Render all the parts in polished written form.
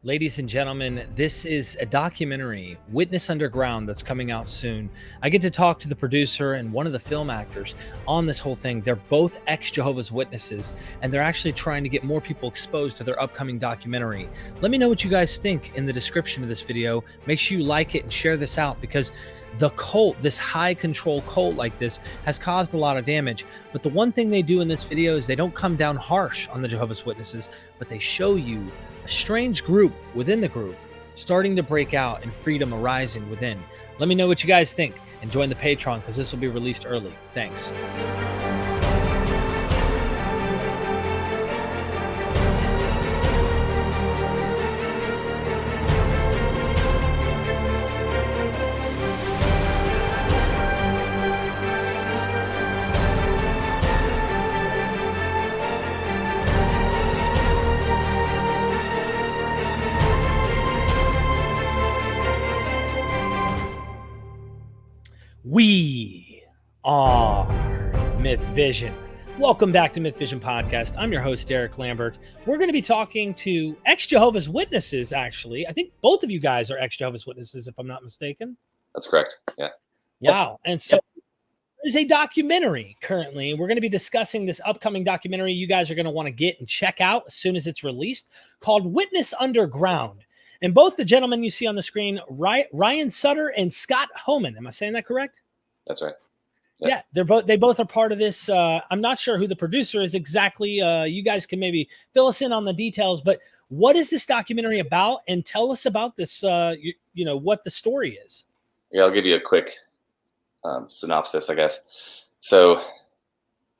Ladies and gentlemen, this is a documentary, Witness Underground, that's coming out soon. I get to talk to the producer and one of the film actors on this whole thing. They're both ex-Jehovah's Witnesses, and they're actually trying to get more people exposed to their upcoming documentary. Let me know what you guys think in the description of this video. Make sure you like it and share this out, because the cult, this high control cult like this, has caused a lot of damage. But the one thing they do in this video is they don't come down harsh on the Jehovah's Witnesses, but they show you a strange group within the group starting to break out and freedom arising within. Let me know what you guys think and join the Patreon, because this will be released early. Thanks. We are Myth Vision. Welcome back to Myth Vision Podcast. I'm your host, Derek Lambert. We're going to be talking to ex-Jehovah's Witnesses, actually. I think both of you guys are ex-Jehovah's Witnesses, if I'm not mistaken. That's correct. Yeah. Wow. And so there's a documentary currently. We're going to be discussing this upcoming documentary you guys are going to want to get and check out as soon as it's released, called Witness Underground. And both the gentlemen you see on the screen, Ryan Sutter and Scott Homan. Am I saying that correct? That's right. Yeah, they both are part of this. I'm not sure who the producer is exactly. You guys can maybe fill us in on the details. But what is this documentary about? And tell us about this. You know what the story is. Yeah, I'll give you a quick synopsis, I guess. So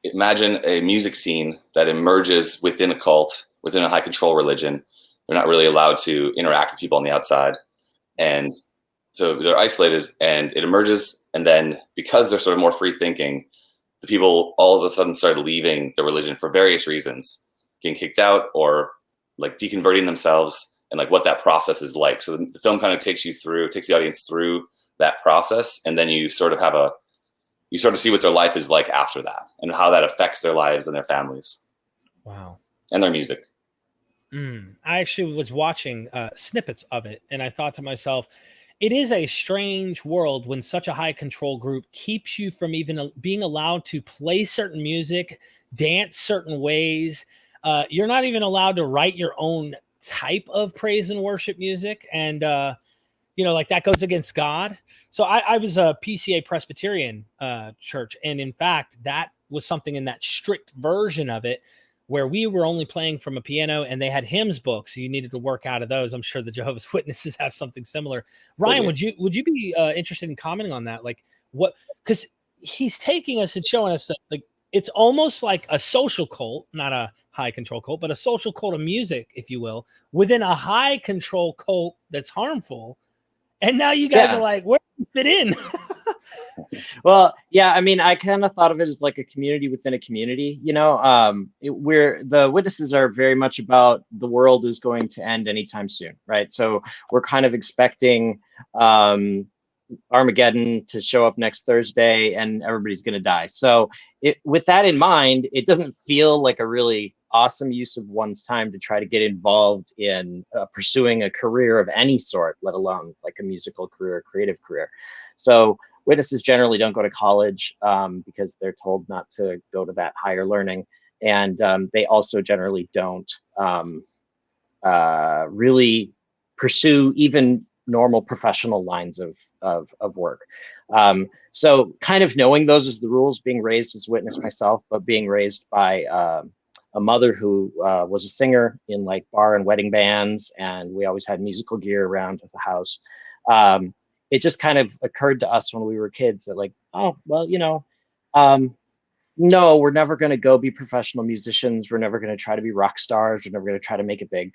imagine a music scene that emerges within a cult, within a high control religion. They're not really allowed to interact with people on the outside. And so they're isolated, and it emerges. And then because they're sort of more free thinking, the people all of a sudden started leaving the religion for various reasons, getting kicked out or like deconverting themselves, and like what that process is like. So the film kind of takes the audience through that process. And then you sort of see what their life is like after that and how that affects their lives and their families. Wow. And their music. I actually was watching snippets of it, and I thought to myself, it is a strange world when such a high control group keeps you from even being allowed to play certain music, dance certain ways. You're not even allowed to write your own type of praise and worship music. And, like that goes against God. So I was a PCA Presbyterian church. And in fact, that was something in that strict version of it, where we were only playing from a piano, and they had hymns books. So you needed to work out of those. I'm sure the Jehovah's Witnesses have something similar. Ryan, would you be interested in commenting on that? Like what, because he's taking us and showing us that like it's almost like a social cult, not a high control cult, but a social cult of music, if you will, within a high control cult that's harmful. And now you guys are like, where do you fit in? Well, yeah, I mean, I kind of thought of it as like a community within a community, where the Witnesses are very much about the world is going to end anytime soon, right? So we're kind of expecting Armageddon to show up next Thursday and everybody's going to die. So with that in mind, it doesn't feel like a really awesome use of one's time to try to get involved in pursuing a career of any sort, let alone like a musical career, creative career. So Witnesses generally don't go to college because they're told not to go to that higher learning. And they also generally don't really pursue even normal professional lines of work. So kind of knowing those as the rules, being raised as a witness myself, but being raised by a mother who was a singer in like bar and wedding bands, and we always had musical gear around at the house. It just kind of occurred to us when we were kids that like, oh, well, no, we're never going to go be professional musicians. We're never going to try to be rock stars. We're never going to try to make it big.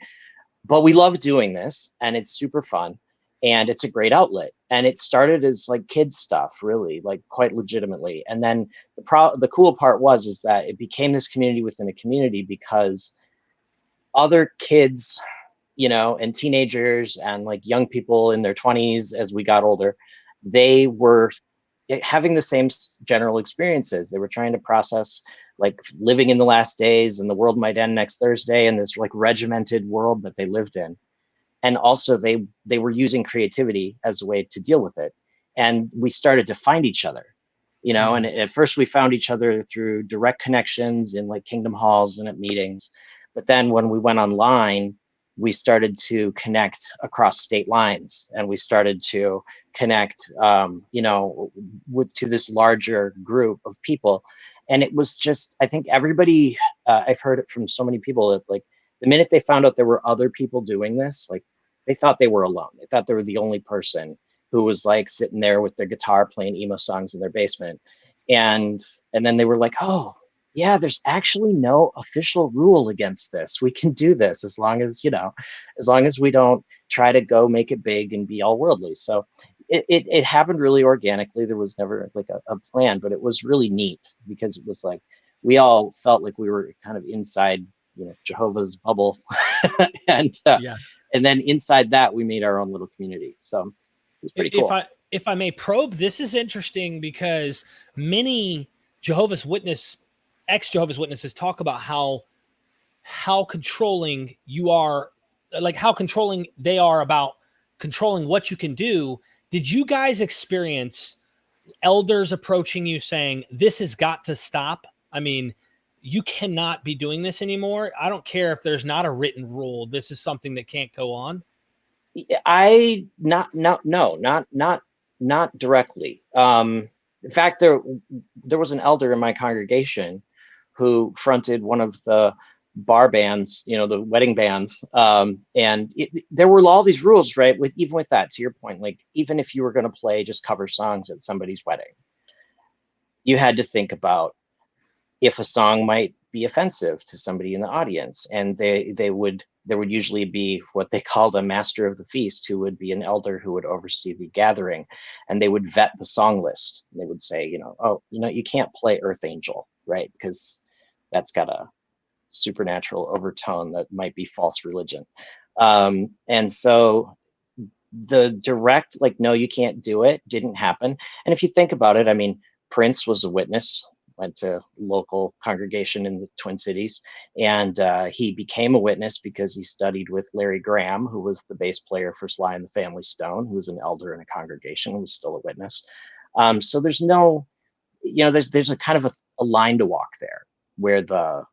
But we love doing this, and it's super fun, and it's a great outlet. And it started as like kids stuff, really, like quite legitimately. And then the cool part is that it became this community within a community because other kids, and teenagers and like young people in their 20s as we got older, they were having the same general experiences. They were trying to process like living in the last days and the world might end next Thursday, and this like regimented world that they lived in. and also they were using creativity as a way to deal with it. And we started to find each other, you know. And at first we found each other through direct connections in like Kingdom halls and at meetings, but then when we went online, we started to connect across state lines, and we started to connect, you know, to this larger group of people. And it was just, I think everybody, I've heard it from so many people that like the minute they found out there were other people doing this, like they thought they were alone. They thought they were the only person who was like sitting there with their guitar playing emo songs in their basement. And then they were like, oh, yeah, there's actually no official rule against this. We can do this as long as, you know, as long as we don't try to go make it big and be all worldly. So it happened really organically. There was never like a plan, but it was really neat because it was like we all felt like we were kind of inside, you know, Jehovah's bubble, and then inside that we made our own little community. So it was pretty cool. If I may probe, this is interesting because many ex-Jehovah's Witnesses talk about how controlling you are, like how controlling they are about controlling what you can do. Did you guys experience elders approaching you saying, this has got to stop? I mean, you cannot be doing this anymore. I don't care if there's not a written rule. This is something that can't go on. Not directly. In fact, there was an elder in my congregation who fronted one of the bar bands, you know, the wedding bands. And there were all these rules, right? Even with that, to your point, like even if you were going to play just cover songs at somebody's wedding, you had to think about if a song might be offensive to somebody in the audience. And there would usually be what they called a master of the feast, who would be an elder who would oversee the gathering, and they would vet the song list. They would say, you know, oh, you know, you can't play Earth Angel, right? Because that's got a supernatural overtone that might be false religion. And so the direct, like, no, you can't do it, didn't happen. And if you think about it, I mean, Prince was a witness, went to local congregation in the Twin Cities, and he became a witness because he studied with Larry Graham, who was the bass player for Sly and the Family Stone, who was an elder in a congregation, who was still a witness. So there's no, you know, there's a kind of a line to walk there, where the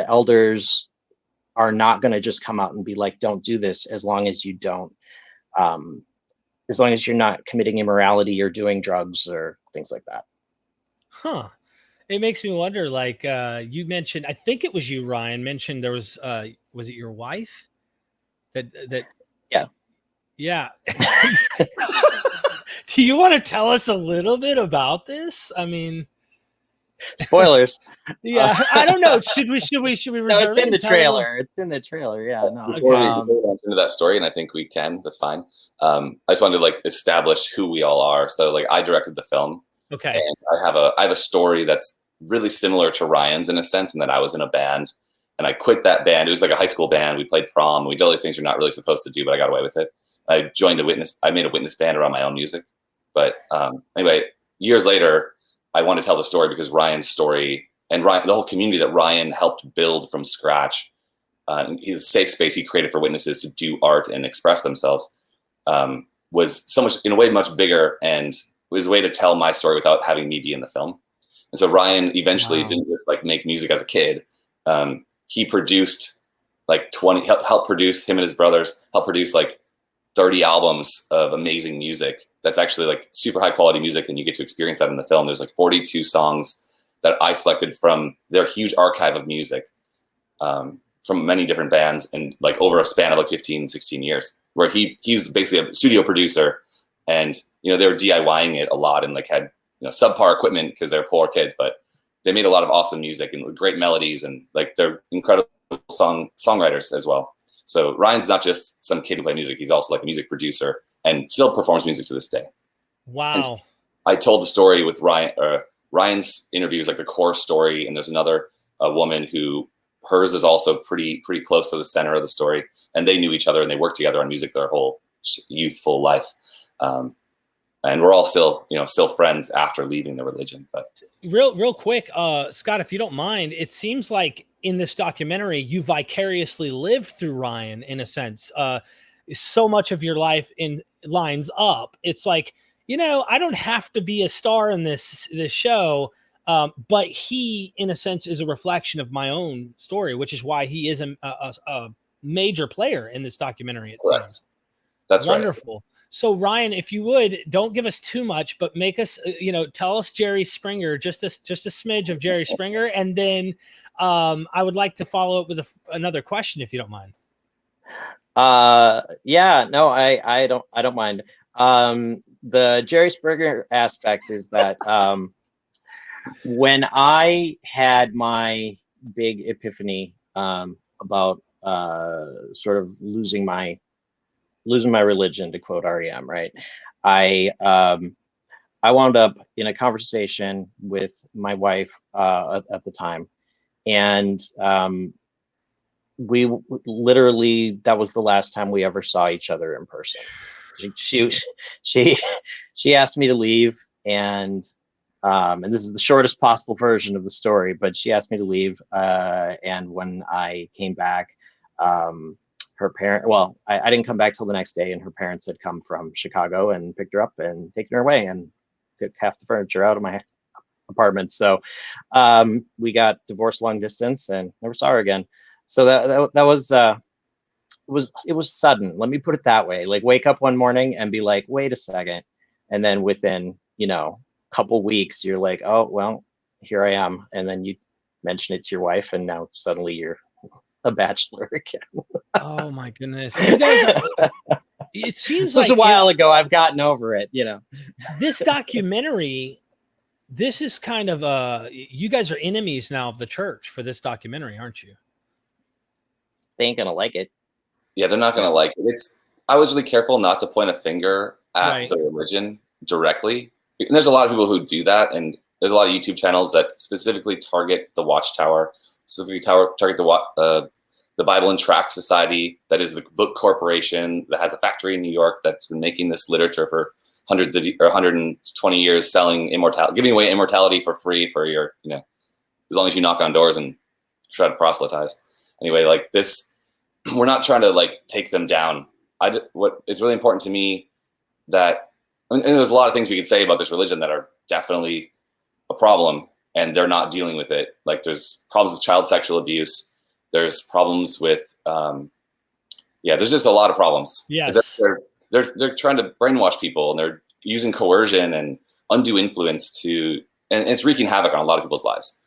elders are not going to just come out and be like, don't do this, as long as you don't, as long as you're not committing immorality or doing drugs or things like that. Huh. It makes me wonder, like, you mentioned, I think it was you, Ryan, mentioned there was it your wife? That Yeah. Do you want to tell us a little bit about this? I mean, spoilers. Yeah, I don't know. Should we reserve no, it's in the trailer. It's in the trailer. Yeah, no. Before we go into that story, and I think we can. That's fine. I just wanted to like establish who we all are. So like, I directed the film. Okay. And I have a story that's really similar to Ryan's in a sense, in that I was in a band and I quit that band. It was like a high school band. We played prom. We did all these things you're not really supposed to do, but I got away with it. I made a witness band around my own music. But anyway, years later, I want to tell the story because Ryan's story and the whole community that Ryan helped build from scratch, his safe space he created for witnesses to do art and express themselves, was so much, in a way, much bigger, and it was a way to tell my story without having me be in the film. And so Ryan eventually didn't just like make music as a kid. He produced like helped produce, him and his brothers helped produce like 30 albums of amazing music. That's actually like super high quality music, and you get to experience that in the film. There's like 42 songs that I selected from their huge archive of music, from many different bands, and like over a span of like 15, 16 years, where he's basically a studio producer, and you know, they were DIYing it a lot and like had, you know, subpar equipment because they're poor kids, but they made a lot of awesome music and great melodies, and like they're incredible songwriters as well. So Ryan's not just some kid who plays music; he's also like a music producer and still performs music to this day. Wow! And I told the story with Ryan. Ryan's interview is like the core story, and there's another woman who hers is also pretty close to the center of the story, and they knew each other and they worked together on music their whole youthful life. And we're all still friends after leaving the religion. But real quick, Scott, if you don't mind, it seems like in this documentary, you vicariously lived through Ryan in a sense. So much of your life lines up. It's like, I don't have to be a star in this show, but he, in a sense, is a reflection of my own story, which is why he is a major player in this documentary. It seems. That's wonderful. Right. So Ryan, if you would, don't give us too much, but make us, tell us Jerry Springer, just a smidge of Jerry Springer, and then I would like to follow up with another question, if you don't mind. Yeah, no, I don't mind. The Jerry Springer aspect is that when I had my big epiphany about sort of losing my religion, to quote REM, right? I wound up in a conversation with my wife at the time, and we literally, that was the last time we ever saw each other in person. She asked me to leave, and this is the shortest possible version of the story, but she asked me to leave, and when I came back, her parent, well, I didn't come back till the next day, and her parents had come from Chicago and picked her up and taken her away and took half the furniture out of my apartment. So we got divorced long distance and never saw her again. So that was it was sudden. Let me put it that way. Like, wake up one morning and be like, wait a second, and then within a couple weeks, you're like, oh well, here I am, and then you mention it to your wife, and now suddenly you're a bachelor again. Oh my goodness. You guys, it seems like a while ago. I've gotten over it, This documentary, this is kind of you guys are enemies now of the church for this documentary, aren't you? They ain't gonna like it. Yeah, they're not gonna like it. I was really careful not to point a finger at Right. the religion directly. And there's a lot of people who do that, and there's a lot of YouTube channels that specifically target the Watchtower, specifically target the Bible and Tract Society, that is the book corporation that has a factory in New York that's been making this literature for 120 years, selling immortality, giving away immortality for free for your, as long as you knock on doors and try to proselytize. Anyway, like this, we're not trying to like take them down. What is really important to me that, and there's a lot of things we could say about this religion that are definitely a problem, and they're not dealing with it. Like, there's problems with child sexual abuse. There's problems with, there's just a lot of problems. Yes. They're trying to brainwash people, and they're using coercion and undue influence and it's wreaking havoc on a lot of people's lives.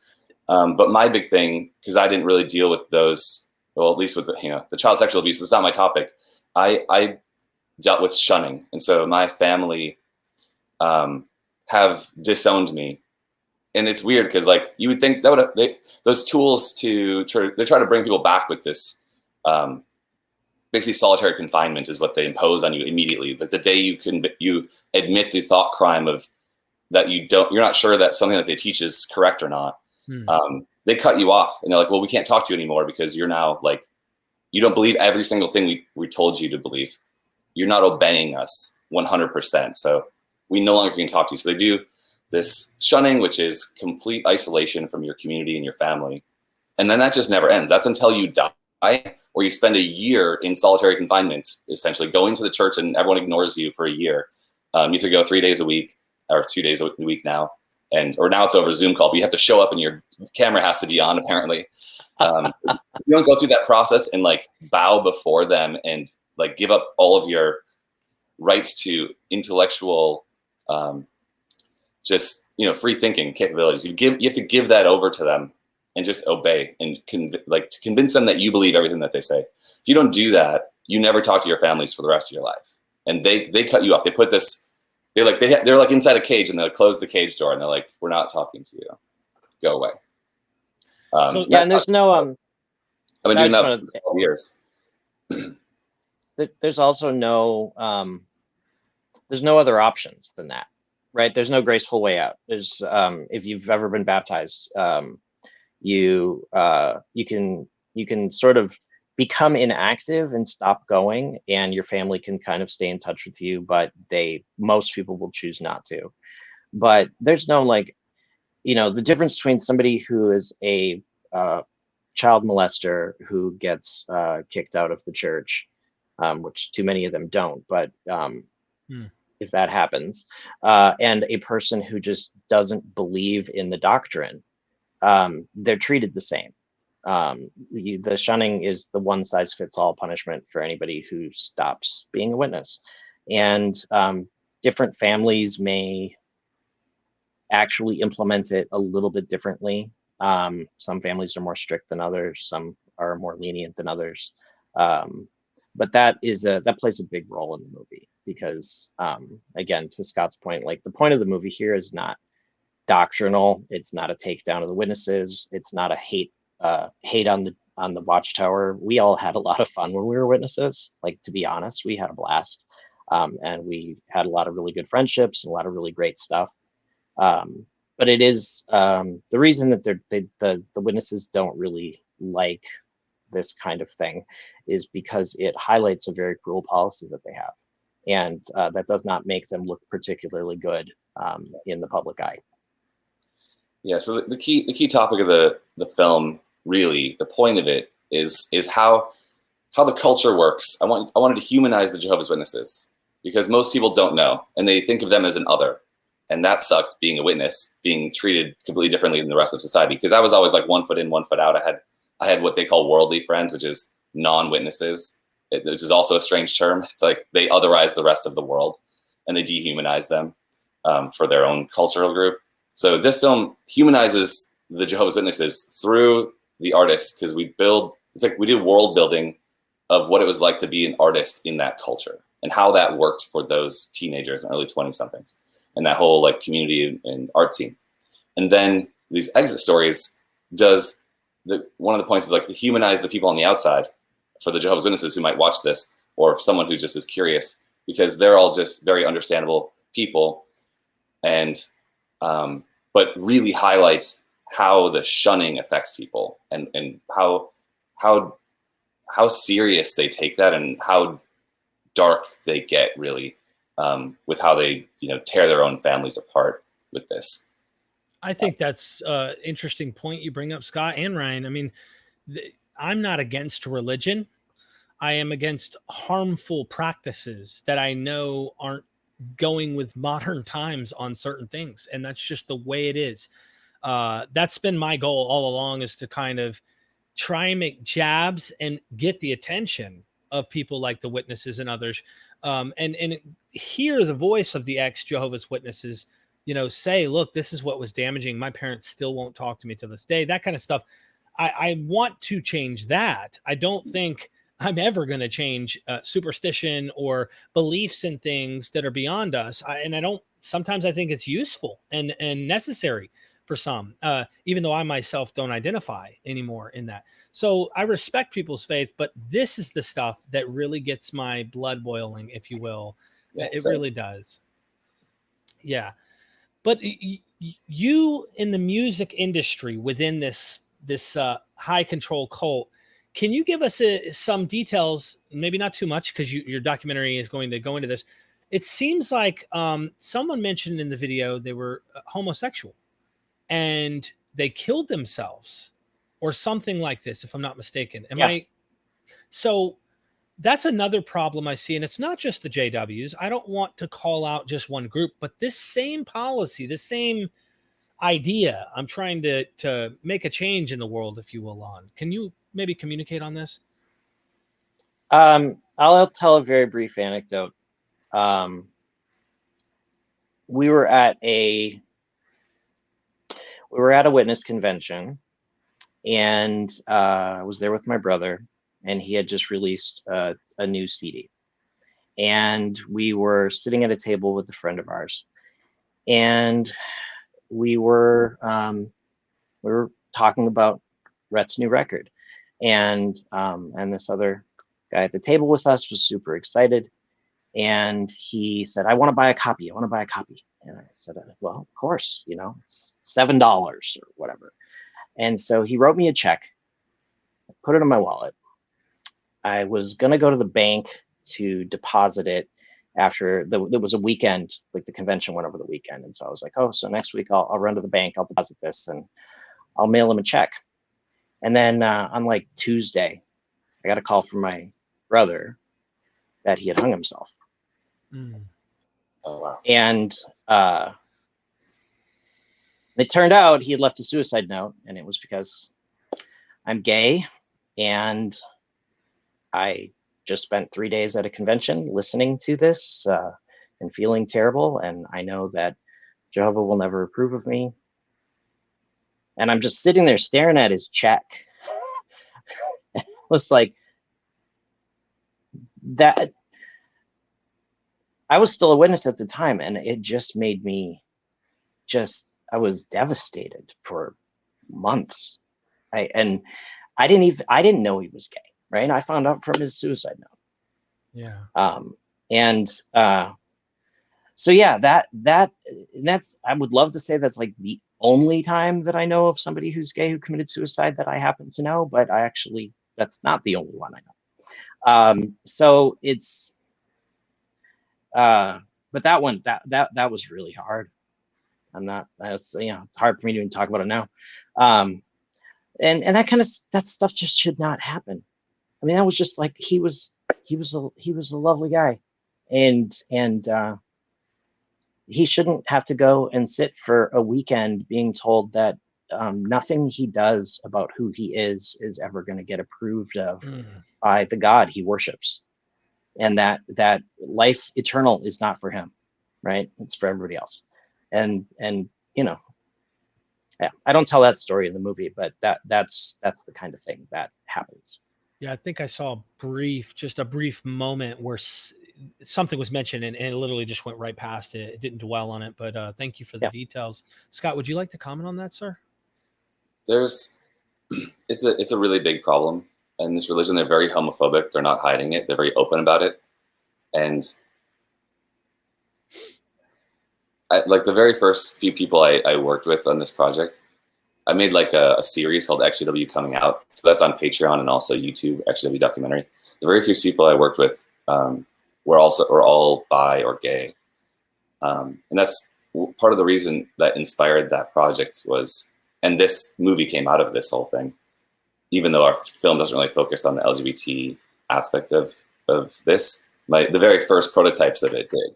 But my big thing, because I didn't really deal with those, well, at least with the child sexual abuse, it's not my topic. I dealt with shunning, and so my family have disowned me. And it's weird because, like, you would think that those tools they try to bring people back with this, basically solitary confinement is what they impose on you immediately. Like, the day you admit the thought crime of that you're not sure that something that they teach is correct or not. They cut you off, and they're like, well, we can't talk to you anymore because you're now like, you don't believe every single thing we told you to believe. You're not obeying us 100%. So we no longer can talk to you. So they do this shunning, which is complete isolation from your community and your family. And then that just never ends. That's until you die, or you spend a year in solitary confinement, essentially going to the church and everyone ignores you for a year. You have to go 3 days a week, or 2 days a week now. Or now it's over Zoom call, but you have to show up and your camera has to be on, apparently. You don't go through that process and like bow before them and like give up all of your rights to intellectual, free thinking capabilities. You have to give that over to them and just obey and to convince them that you believe everything that they say. If you don't do that, you never talk to your families for the rest of your life. And they cut you off. They put this, they're like inside a cage, and they'll close the cage door and they're like, we're not talking to you. Go away. And there's no, I've been doing that for 12 years. There's also no, there's no other options than that, right? There's no graceful way out. There's, if you've ever been baptized, you can sort of become inactive and stop going, and your family can kind of stay in touch with you, but most people will choose not to. But there's no, like, the difference between somebody who is a child molester who gets kicked out of the church, which too many of them don't, but if that happens, and a person who just doesn't believe in the doctrine, they're treated the same. The shunning is the one size fits all punishment for anybody who stops being a witness. And different families may actually implement it a little bit differently. Some families are more strict than others. Some are more lenient than others. But that plays a big role in the movie because, again, to Scott's point, like the point of the movie here is not doctrinal. It's not a takedown of the witnesses. It's not a hate on the Watchtower. We all had a lot of fun when we were witnesses. Like, to be honest, we had a blast, and we had a lot of really good friendships and a lot of really great stuff. But it is the reason that the witnesses don't really like this kind of thing is because it highlights a very cruel policy that they have, and that does not make them look particularly good in the public eye. Yeah. So the key topic of the film, really, the point of it is how the culture works. I wanted to humanize the Jehovah's Witnesses because most people don't know, and they think of them as an other. And that sucked, being a witness, being treated completely differently than the rest of society. Because I was always like 1 foot in, 1 foot out. I had what they call worldly friends, which is non-witnesses, which is also a strange term. It's like they otherize the rest of the world and they dehumanize them for their own cultural group. So this film humanizes the Jehovah's Witnesses through the artist, because it's like we did world building of what it was like to be an artist in that culture and how that worked for those teenagers and early 20-somethings. And that whole like community and art scene. And then these exit stories one of the points is like to humanize the people on the outside for the Jehovah's Witnesses who might watch this, or someone who's just as curious, because they're all just very understandable people, and but really highlights how the shunning affects people and how serious they take that and how dark they get, really. With how they, tear their own families apart with this. I think that's an interesting point you bring up, Scott and Ryan. I mean, I'm not against religion. I am against harmful practices that I know aren't going with modern times on certain things. And that's just the way it is. That's been my goal all along, is to kind of try and make jabs and get the attention of people like the witnesses and others. And hear the voice of the ex-Jehovah's Witnesses, say, look, this is what was damaging. My parents still won't talk to me to this day, that kind of stuff. I want to change that. I don't think I'm ever going to change superstition or beliefs in things that are beyond us. Sometimes I think it's useful and necessary for some, even though I myself don't identify anymore in that. So I respect people's faith, but this is the stuff that really gets my blood boiling, if you will. Yeah, it really does. Yeah. But you in the music industry within this high control cult, can you give us some details, maybe not too much, because your documentary is going to go into this. It seems like someone mentioned in the video they were homosexual and they killed themselves or something like this, if I'm not mistaken. So that's another problem I see. And it's not just the JWs. I don't want to call out just one group, but this same policy, this same idea, I'm trying to make a change in the world, if you will, on. Can you maybe communicate on this? I'll tell a very brief anecdote. We were at a witness convention, and I was there with my brother, and he had just released a new CD. And we were sitting at a table with a friend of ours, and we were talking about Rhett's new record, and this other guy at the table with us was super excited, and he said, "I want to buy a copy. I want to buy a copy." And I said, "Well, of course, it's $7 or whatever." And so he wrote me a check, put it in my wallet. I was going to go to the bank to deposit it after there was a weekend, like the convention went over the weekend. And so I was like, oh, so next week I'll run to the bank, I'll deposit this, and I'll mail him a check. And then on like Tuesday, I got a call from my brother that he had hung himself. Mm. Oh wow. And it turned out he had left a suicide note, and it was because I'm gay, and I just spent 3 days at a convention listening to this and feeling terrible, and I know that Jehovah will never approve of me. And I'm just sitting there staring at his check. It was like that. I was still a witness at the time, and it just made me I was devastated for months. I didn't know he was gay, right? I found out from his suicide note. Yeah. And so yeah, that's, I would love to say that's like the only time that I know of somebody who's gay who committed suicide that I happen to know, but that's not the only one I know. So it's, but that one, that was really hard. It's hard for me to even talk about it now. And that stuff just should not happen. I mean, that was just like, he was a lovely guy, and he shouldn't have to go and sit for a weekend being told that nothing he does about who he is ever going to get approved of by the God he worships, and that life eternal is not for him, right? It's for everybody else. And yeah, I don't tell that story in the movie, but that's the kind of thing that happens. Yeah, I think I saw just a brief moment where something was mentioned, and it literally just went right past it. It didn't dwell on it, but thank you for the details. Scott, would you like to comment on that, sir? It's a really big problem in this religion. They're very homophobic. They're not hiding it. They're very open about it. And like the very first few people I worked with on this project, I made like a series called XJW Coming Out. So that's on Patreon and also YouTube, XJW documentary. The very few people I worked with were all bi or gay. And that's part of the reason that inspired that project was, and this movie came out of this whole thing, even though our film doesn't really focus on the LGBT aspect of this. The very first prototypes of it did.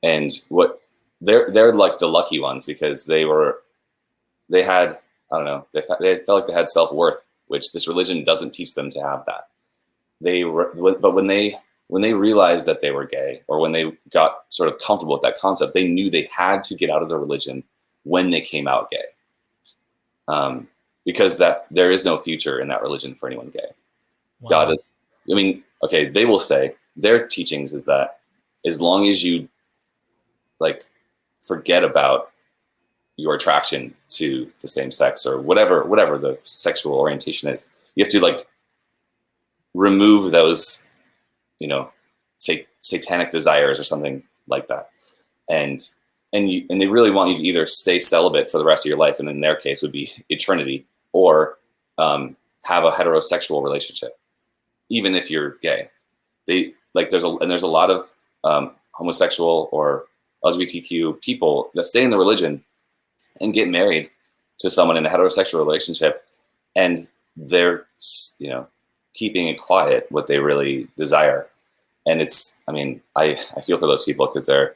And what they're like the lucky ones, because they had, I don't know, they felt like they had self-worth, which this religion doesn't teach them to have that. But when they realized that they were gay, or when they got sort of comfortable with that concept, they knew they had to get out of the religion when they came out gay. Because that there is no future in that religion for anyone gay. Wow. God is, I mean, okay, they will say, their teachings is that as long as you like forget about your attraction to the same sex or whatever the sexual orientation is, you have to like remove those, satanic desires or something like that. And they really want you to either stay celibate for the rest of your life, and in their case would be eternity, or have a heterosexual relationship, even if you're gay. There's a lot of homosexual or LGBTQ people that stay in the religion and get married to someone in a heterosexual relationship, and they're, keeping it quiet what they really desire. And it's, I mean, I feel for those people, because they're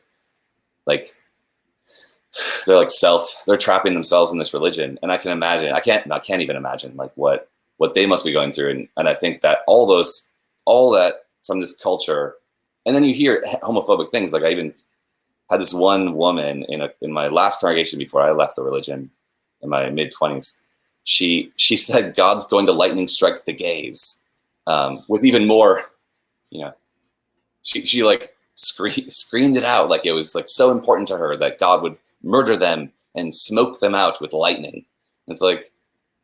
trapping themselves in this religion. And I can imagine, I can't even imagine like what they must be going through. And I think that all that from this culture, and then you hear homophobic things. Like I even had this one woman in my last congregation before I left the religion in my mid-20s. She said, God's going to lightning strike the gays, with even more, she like screamed it out. Like it was like so important to her that God would murder them and smoke them out with lightning. It's like,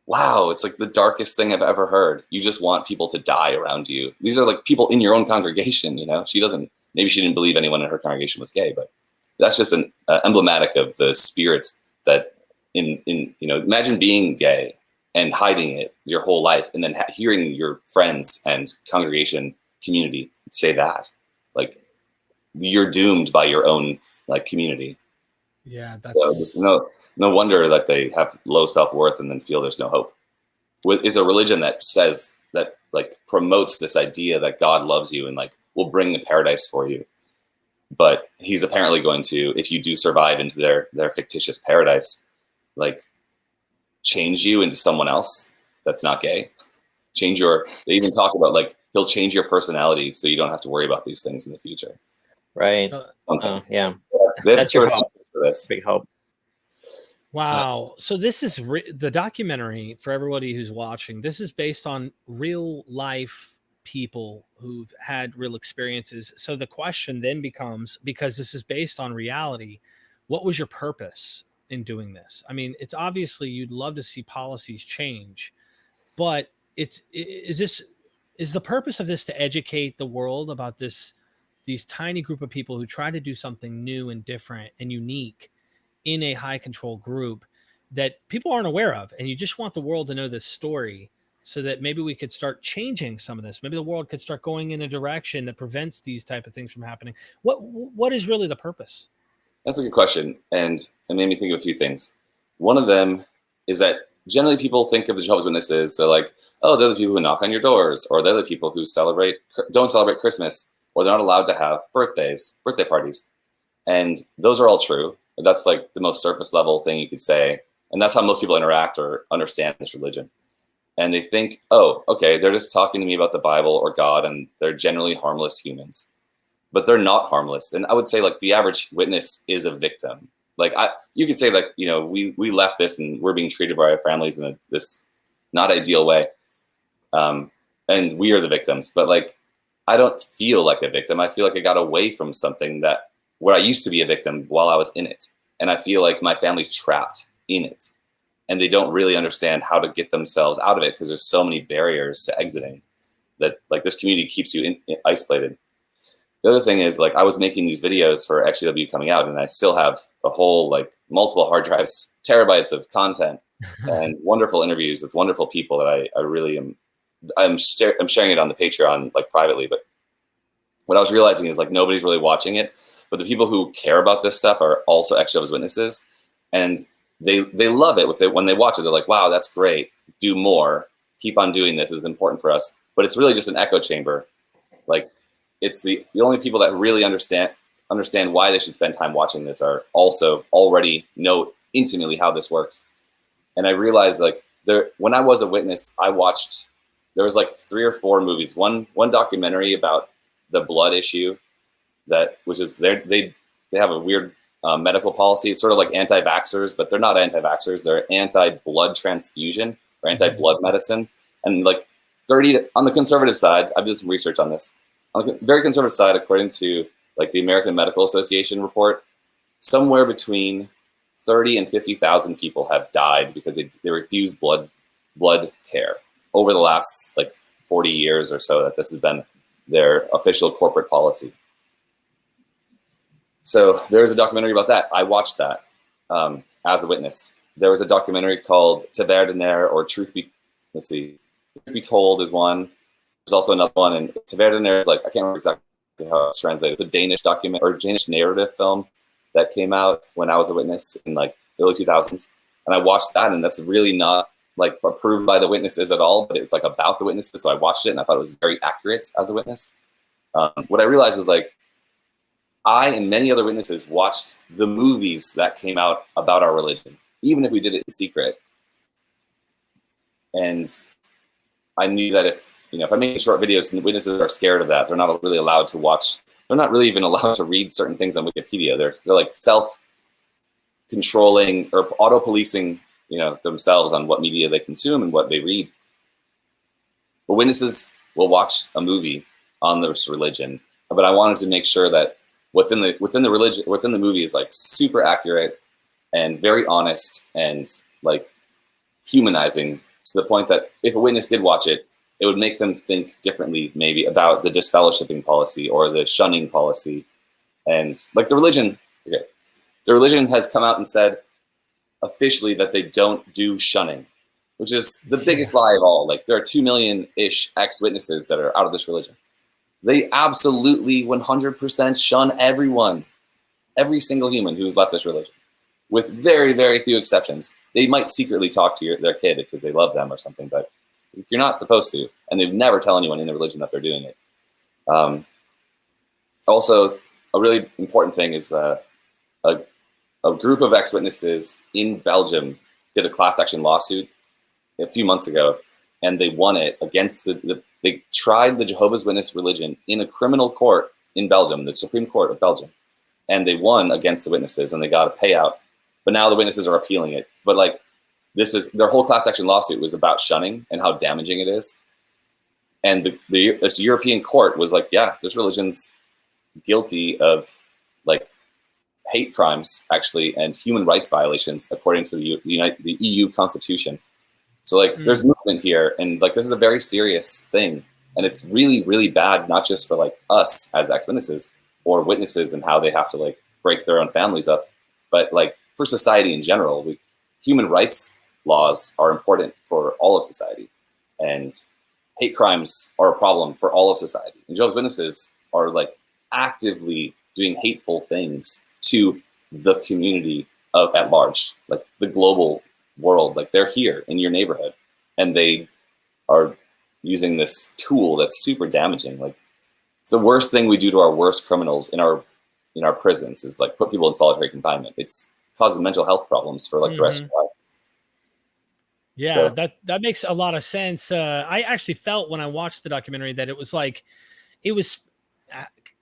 wow, it's like the darkest thing I've ever heard. You just want people to die around you. These are like people in your own congregation, maybe she didn't believe anyone in her congregation was gay, but that's just an emblematic of the spirit that imagine being gay and hiding it your whole life, and then hearing your friends and congregation community say that, like, you're doomed by your own like community. Yeah, that's so no wonder that they have low self-worth and then feel there's no hope. is a religion that says that, like, promotes this idea that God loves you and like will bring the paradise for you. But he's apparently going to, if you do survive into their fictitious paradise, like change you into someone else that's not gay. They even talk about like he'll change your personality so you don't have to worry about these things in the future. Right. Yeah. That's your hope for this. Big hope. Wow. So this is the documentary for everybody who's watching. This is based on real life people who've had real experiences. So the question then becomes, because this is based on reality, what was your purpose in doing this? I mean, it's obviously you'd love to see policies change, but is the purpose of this to educate the world about these tiny group of people who try to do something new and different and unique in a high control group that people aren't aware of, and you just want the world to know this story so that maybe we could start changing some of this. Maybe the world could start going in a direction that prevents these type of things from happening. What is really the purpose? That's a good question, and it made me think of a few things. One of them is that generally people think of the Jehovah's Witnesses, they're like, oh, they're the people who knock on your doors, or they're the people who don't celebrate Christmas, or they're not allowed to have birthday parties. And those are all true. That's like the most surface level thing you could say. And that's how most people interact or understand this religion. And they think, oh, okay, they're just talking to me about the Bible or God, and they're generally harmless humans. But they're not harmless. And I would say like the average witness is a victim. Like you could say like, you know, we left this and we're being treated by our families in this not ideal way. And we are the victims. But like, I don't feel like a victim. I feel like I got away from something where I used to be a victim while I was in it. And I feel like my family's trapped in it. And they don't really understand how to get themselves out of it because there's so many barriers to exiting that like this community keeps you isolated. The other thing is like I was making these videos for XJW coming out, and I still have a whole like multiple hard drives, terabytes of content and wonderful interviews with wonderful people that I really am. I'm sharing it on the Patreon like privately, but what I was realizing is like nobody's really watching it, but the people who care about this stuff are also ex-Jehovah's Witnesses, and they love it when they watch it. They're like, wow, that's great. Do more. Keep on doing this. This is important for us. But it's really just an echo chamber. Like it's the only people that really understand why they should spend time watching this are also already know intimately how this works. And I realized like when I was a witness, there was like 3 or 4 movies, one documentary about the blood issue which is they have a weird medical policy. It's sort of like anti-vaxxers, but they're not anti-vaxxers. They're anti-blood transfusion or anti-blood medicine. And like on the conservative side, I've done some research on this. On the very conservative side, according to like the American Medical Association report, somewhere between 30 and 50,000 people have died because they refuse blood care over the last like 40 years or so that this has been their official corporate policy. So there's a documentary about that. I watched that as a witness. There was a documentary called Te Verdener, or Truth Be Told is one. There's also another one, and Te Verdener is like, I can't remember exactly how it's translated. It's a Danish document or Danish narrative film that came out when I was a witness in like early 2000s. And I watched that, and that's really not like approved by the witnesses at all, but it's like about the witnesses. So I watched it and I thought it was very accurate as a witness. What I realized is like, I and many other witnesses watched the movies that came out about our religion, even if we did it in secret. And I knew that if I'm making short videos and witnesses are scared of that, they're not really allowed to watch. They're not really even allowed to read certain things on Wikipedia. They're like self-controlling or auto-policing, themselves on what media they consume and what they read. But witnesses will watch a movie on this religion. But I wanted to make sure that what's in the movie is like super accurate and very honest and like humanizing, to the point that if a witness did watch it, it would make them think differently maybe about the disfellowshipping policy or the shunning policy. And like the religion has come out and said officially that they don't do shunning, which is the biggest lie of all. Like there are 2 million-ish ex-witnesses that are out of this religion. They absolutely 100% shun everyone, every single human who's left this religion, with very, very few exceptions. they might secretly talk to their kid because they love them or something, but you're not supposed to, and they'd never tell anyone in the religion that they're doing it. Also, a really important thing is a group of ex-witnesses in Belgium did a class action lawsuit a few months ago, and they won it against they tried the Jehovah's Witness religion in a criminal court in Belgium, the Supreme Court of Belgium, and they won against the witnesses, and they got a payout. But now the witnesses are appealing it. But like, their whole class action lawsuit was about shunning and how damaging it is. And this European court was like, yeah, this religion's guilty of like hate crimes, actually, and human rights violations according to the EU Constitution. So like, there's movement here, and like, this is a very serious thing, and it's really, really bad, not just for like us as ex-witnesses or witnesses and how they have to like break their own families up, but like for society in general. Human rights laws are important for all of society, and hate crimes are a problem for all of society. And Jehovah's Witnesses are like actively doing hateful things to the community at large, like the global world. Like, they're here in your neighborhood, and they are using this tool that's super damaging. Like, it's the worst thing we do to our worst criminals in our prisons is like put people in solitary confinement. It's causes mental health problems for like the rest of your life. Yeah, So, that makes a lot of sense. I actually felt when I watched the documentary that it was like, it was.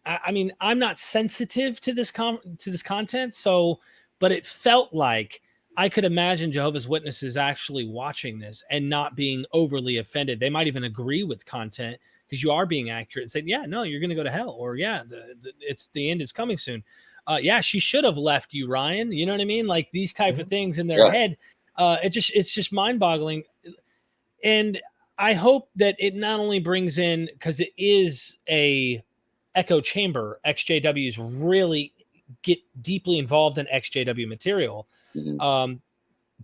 I mean, I'm not sensitive to this content, so, but it felt like I could imagine Jehovah's Witnesses actually watching this and not being overly offended. They might even agree with content because you are being accurate and saying, yeah, no, you're going to go to hell, or yeah, the end is coming soon. Yeah, she should have left you, Ryan. You know what I mean? Like, these type of things in their head. It's just mind boggling. And I hope that it not only brings in, because it is a echo chamber, XJWs really get deeply involved in XJW material.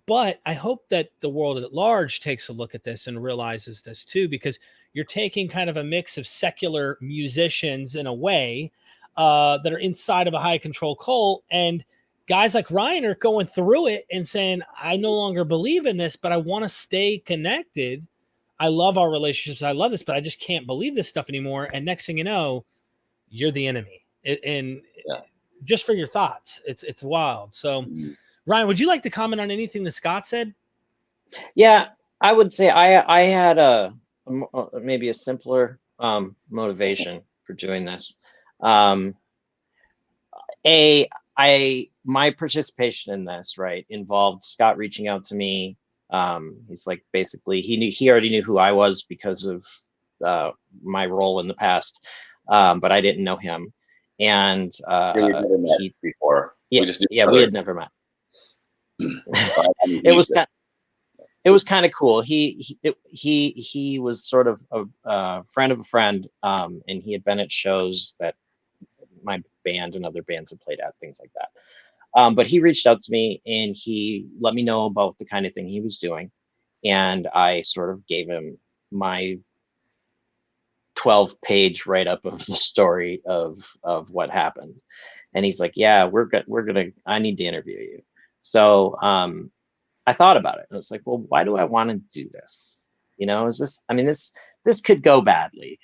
But I hope that the world at large takes a look at this and realizes this too, because you're taking kind of a mix of secular musicians in a way that are inside of a high control cult, and guys like Ryan are going through it and saying, I no longer believe in this, but I want to stay connected. I love our relationships. I love this, but I just can't believe this stuff anymore. And next thing you know, you're the enemy. And just for your thoughts, it's wild. So Ryan, would you like to comment on anything that Scott said? Yeah, I would say I had maybe a simpler motivation for doing this. My participation in this, right, involved Scott reaching out to me. He's like, basically, he already knew who I was because of my role in the past, but I didn't know him. And we'd never met before. Yeah, we had never met. It was kind of cool. He was sort of a friend of a friend, and he had been at shows that my band and other bands have played at, things like that. But he reached out to me and he let me know about the kind of thing he was doing, and I sort of gave him my 12-page write-up of the story of what happened, and he's like, "Yeah, I need to interview you." So I thought about it, and I was like, "Well, why do I want to do this? You know, this could go badly."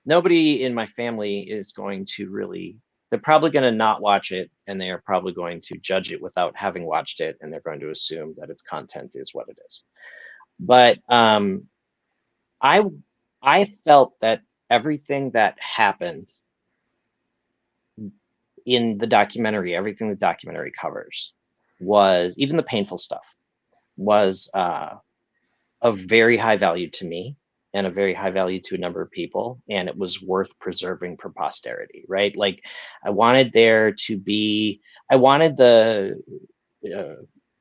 Nobody in my family is going to really. They're probably going to not watch it, and they are probably going to judge it without having watched it, and they're going to assume that its content is what it is. But I felt that everything that happened in the documentary, everything the documentary covers, was, even the painful stuff, was of very high value to me and a very high value to a number of people, and it was worth preserving for posterity, right? Like, I wanted the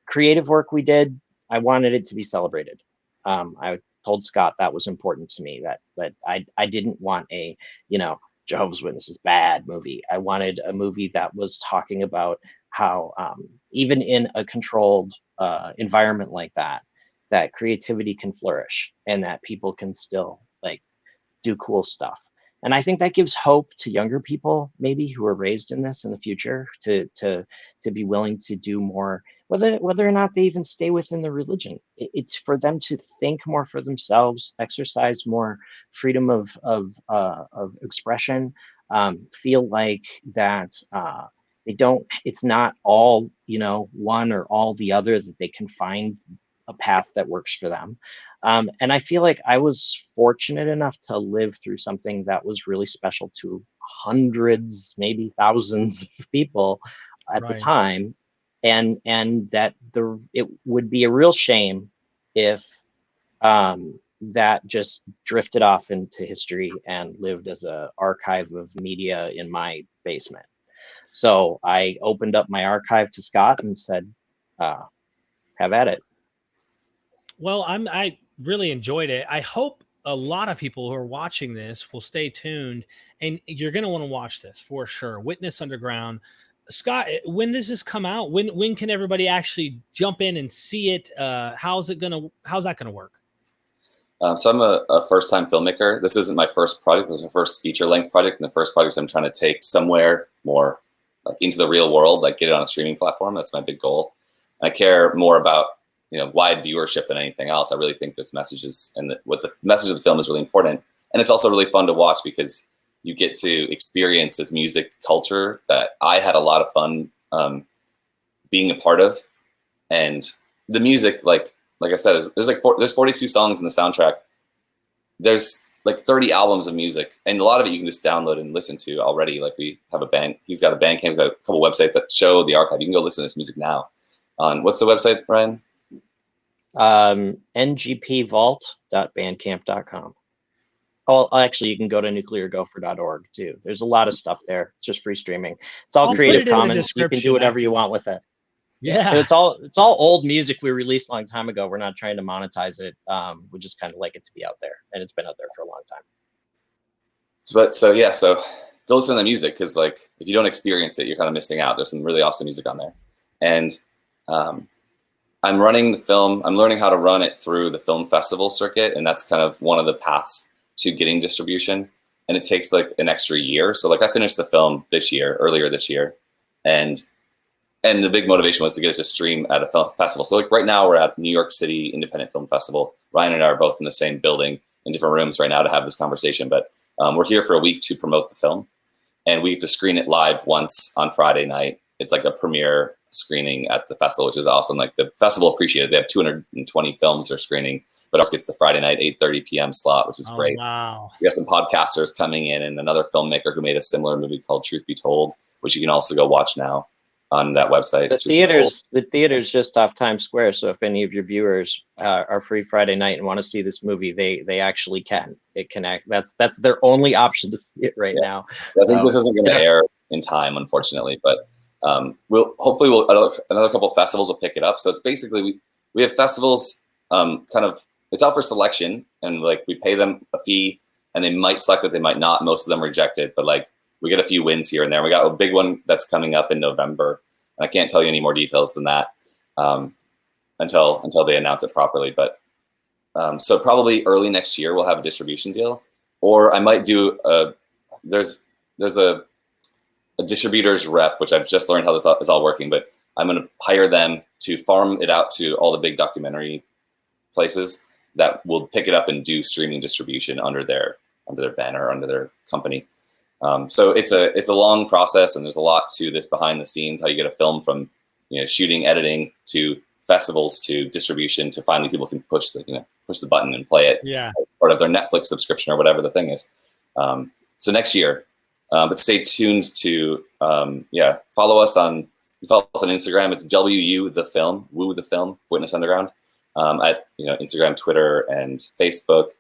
creative work we did, I wanted it to be celebrated. I told Scott that was important to me, that I didn't want a, Jehovah's Witnesses bad movie. I wanted a movie that was talking about how even in a controlled environment like that creativity can flourish, and that people can still like do cool stuff. And I think that gives hope to younger people, maybe, who are raised in this in the future, to be willing to do more. whether or not they even stay within the religion. It's for them to think more for themselves, exercise more freedom of expression, feel like that they don't. It's not all one or all the other. That they can find a path that works for them. And I feel like I was fortunate enough to live through something that was really special to hundreds, maybe thousands of people at the Right. time, and that it would be a real shame if that just drifted off into history and lived as a archive of media in my basement. So I opened up my archive to Scott and said, have at it. Well, I really enjoyed it. I hope a lot of people who are watching this will stay tuned, and you're going to want to watch this for sure. Witness Underground. Scott, when does this come out? When can everybody actually jump in and see it? How's that gonna work? So I'm a first-time filmmaker. This isn't my first project. It was my first feature-length project, and the first project I'm trying to take somewhere more like into the real world, like get it on a streaming platform. That's my big goal. I care more about wide viewership than anything else. I really think this message is, and what the message of the film is really important, and it's also really fun to watch because you get to experience this music culture that I had a lot of fun being a part of, and the music, like I said, there's 42 songs in the soundtrack. There's like 30 albums of music, and a lot of it you can just download and listen to already. Like we have a band, he's got a Bandcamp, he's got a couple websites that show the archive. You can go listen to this music now. On what's the website, Ryan? ngpvault.bandcamp.com. Oh, actually, you can go to nucleargopher.org too. There's a lot of stuff there. It's just free streaming. It's all I'll Creative put it in the Commons. You can do whatever you want with it. Yeah, It's all old music we released a long time ago. We're not trying to monetize it. We just kind of like it to be out there, and it's been out there for a long time. So go listen to the music, because like if you don't experience it, you're kind of missing out. There's some really awesome music on there, and I'm running the film. I'm learning how to run it through the film festival circuit, and that's kind of one of the paths to getting distribution. And it takes like an extra year. So like I finished the film earlier this year, and the big motivation was to get it to stream at a film festival. So like right now we're at New York City Independent Film Festival. Ryan and I are both in the same building in different rooms right now to have this conversation, but we're here for a week to promote the film, and we get to screen it live once on Friday night. It's like a premiere screening at the festival, which is awesome. Like the festival appreciated. They have 220 films they're screening, but also gets the Friday night 8:30 p.m. slot, which is great. Wow. We have some podcasters coming in, and another filmmaker who made a similar movie called Truth Be Told, which you can also go watch now on that website. The theater's just off Times Square, so if any of your viewers are free Friday night and want to see this movie, they actually can. It can that's their only option to see it right now. I think this isn't going to air in time, unfortunately, but we'll another couple of festivals will pick it up. So it's basically we have festivals it's out for selection, and like we pay them a fee, and they might select it, they might not. Most of them reject it, but like we get a few wins here and there. We got a big one that's coming up in November. I can't tell you any more details than that until they announce it properly. But so probably early next year we'll have a distribution deal, or I might do there's a distributor's rep, which I've just learned how this is all working. But I'm going to hire them to farm it out to all the big documentary places that will pick it up and do streaming distribution under their banner, under their company. So it's a long process, and there's a lot to this behind the scenes, how you get a film from shooting, editing, to festivals, to distribution, to finally people can push the button and play it. Yeah. As part of their Netflix subscription or whatever the thing is. So next year, but stay tuned to follow us on Instagram. It's WU the film, Woo the Film, Witness Underground, at Instagram, Twitter, and Facebook,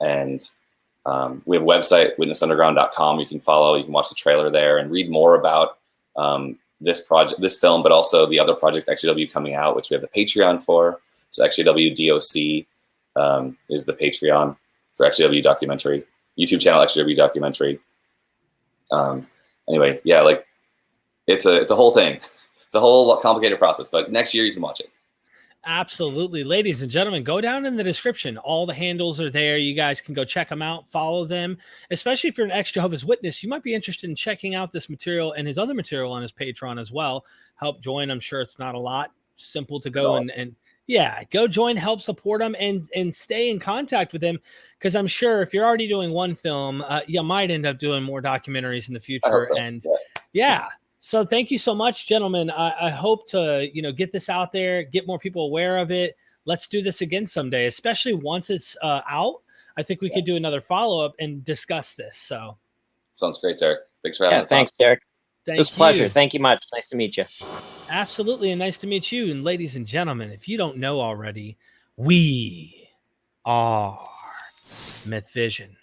and we have a website, witnessunderground.com. You can watch the trailer there and read more about this film, but also the other project, XJW, coming out, which we have the Patreon for. So XJW DOC is the Patreon for XJW documentary, YouTube channel XJW documentary. Anyway, yeah, like it's a whole thing. It's a whole complicated process, but next year you can watch it. Absolutely. Ladies and gentlemen, go down in the description. All the handles are there. You guys can go check them out, follow them. Especially if you're an ex-Jehovah's Witness, you might be interested in checking out this material and his other material on his Patreon as well. Help join. I'm sure it's not a lot. simple to go and yeah, go join, help support them, and stay in contact with them, because I'm sure if you're already doing one film, you might end up doing more documentaries in the future. So. And yeah. So thank you so much, gentlemen. I hope to, get this out there, get more people aware of it. Let's do this again someday, especially once it's out. I think we could do another follow-up and discuss this. So sounds great, Derek. Thanks for having us. Thanks, Derek. It was a pleasure. Thank you much. Nice to meet you. Absolutely, and nice to meet you. And ladies and gentlemen, if you don't know already, we are Myth Vision.